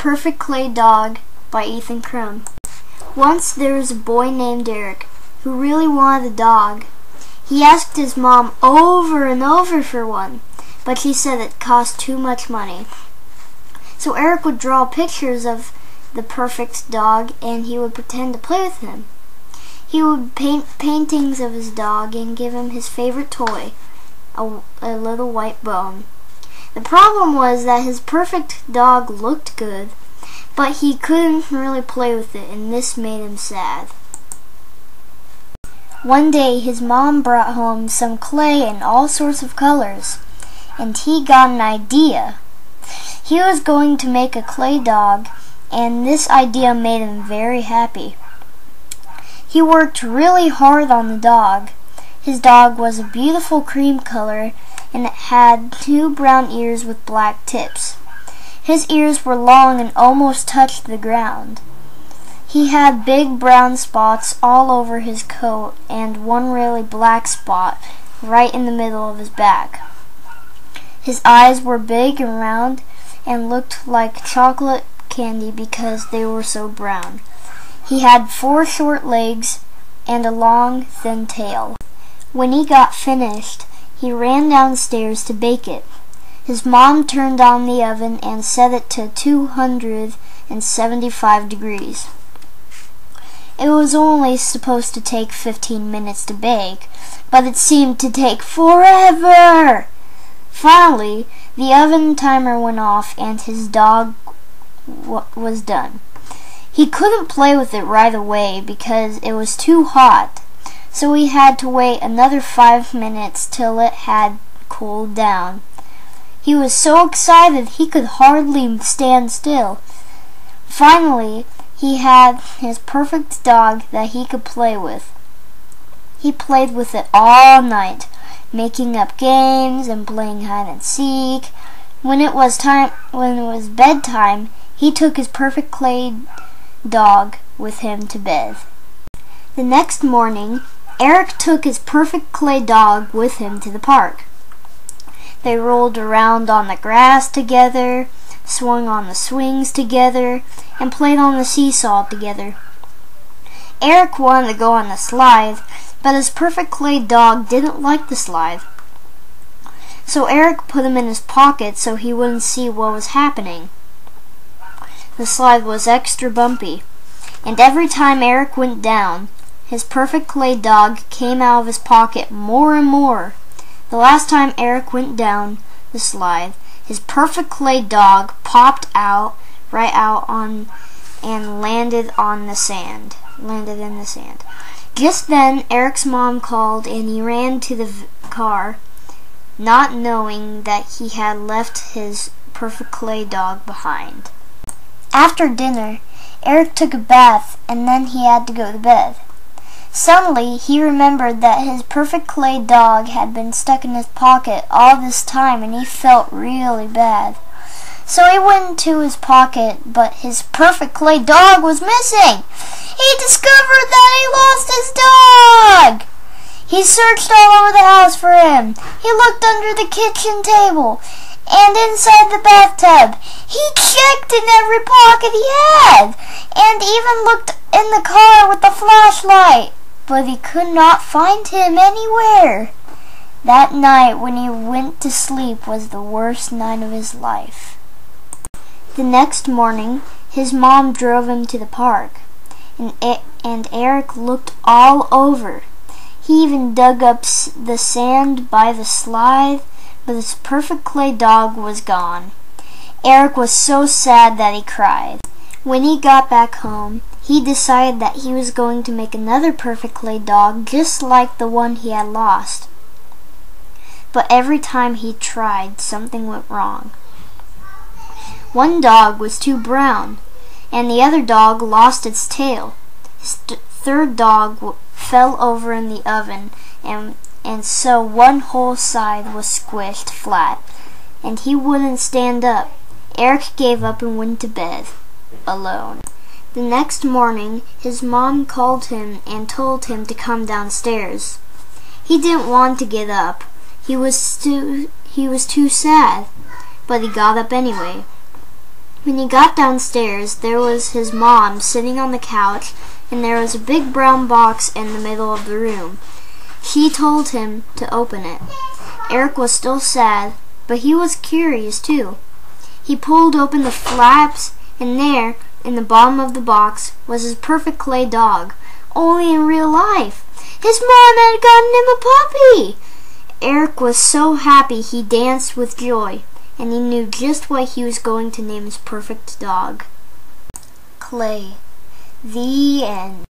Perfect Clay Dog by Ethan Krum. Once there was a boy named Eric who really wanted a dog. He asked his mom over and over for one, but she said it cost too much money. So Eric would draw pictures of the perfect dog and he would pretend to play with him. He would paint paintings of his dog and give him his favorite toy, a little white bone. The problem was that his perfect dog looked good, but he couldn't really play with it, and this made him sad. One day his mom brought home some clay in all sorts of colors, and he got an idea. He was going to make a clay dog, and this idea made him very happy. He worked really hard on the dog. His dog was a beautiful cream color, and it had 2 brown ears with black tips. His ears were long and almost touched the ground. He had big brown spots all over his coat and one really black spot right in the middle of his back. His eyes were big and round and looked like chocolate candy because they were so brown. He had 4 short legs and a long, thin tail. When he got finished, he ran downstairs to bake it. His mom turned on the oven and set it to 275 degrees. It was only supposed to take 15 minutes to bake, but it seemed to take forever. Finally, the oven timer went off and his dog was done. He couldn't play with it right away because it was too hot, so he had to wait another 5 minutes till it had cooled down. He was so excited he could hardly stand still. Finally, he had his perfect dog that he could play with. He played with it all night, making up games and playing hide and seek. When it was bedtime, he took his perfect clay dog with him to bed. The next morning, Eric took his perfect clay dog with him to the park. They rolled around on the grass together, swung on the swings together, and played on the seesaw together. Eric wanted to go on the slide, but his perfect clay dog didn't like the slide. So Eric put him in his pocket so he wouldn't see what was happening. The slide was extra bumpy, and every time Eric went down, his perfect clay dog came out of his pocket more and more. The last time Eric went down the slide, his perfect clay dog popped out and landed in the sand. Just then, Eric's mom called and he ran to the car, not knowing that he had left his perfect clay dog behind. After dinner, Eric took a bath and then he had to go to bed. Suddenly, he remembered that his perfect clay dog had been stuck in his pocket all this time and he felt really bad. So he went into his pocket, but his perfect clay dog was missing. He discovered that he lost his dog. He searched all over the house for him. He looked under the kitchen table and inside the bathtub. He checked in every pocket he had and even looked in the car with the flashlight. But he could not find him anywhere. That night when he went to sleep was the worst night of his life. The next morning, his mom drove him to the park, and Eric looked all over. He even dug up the sand by the slide, but his perfect clay dog was gone. Eric was so sad that he cried. When he got back home, he decided that he was going to make another perfect clay dog just like the one he had lost. But every time he tried, something went wrong. One dog was too brown, and the other dog lost its tail. His third dog fell over in the oven, and so one whole side was squished flat, and he wouldn't stand up. Eric gave up and went to bed, alone. The next morning, his mom called him and told him to come downstairs. He didn't want to get up. He was too sad, but he got up anyway. When he got downstairs, there was his mom sitting on the couch, and there was a big brown box in the middle of the room. She told him to open it. Eric was still sad, but he was curious too. He pulled open the flaps, and there, in the bottom of the box, was his perfect clay dog, only in real life. His mom had gotten him a puppy! Eric was so happy he danced with joy, and he knew just what he was going to name his perfect dog. Clay. The end.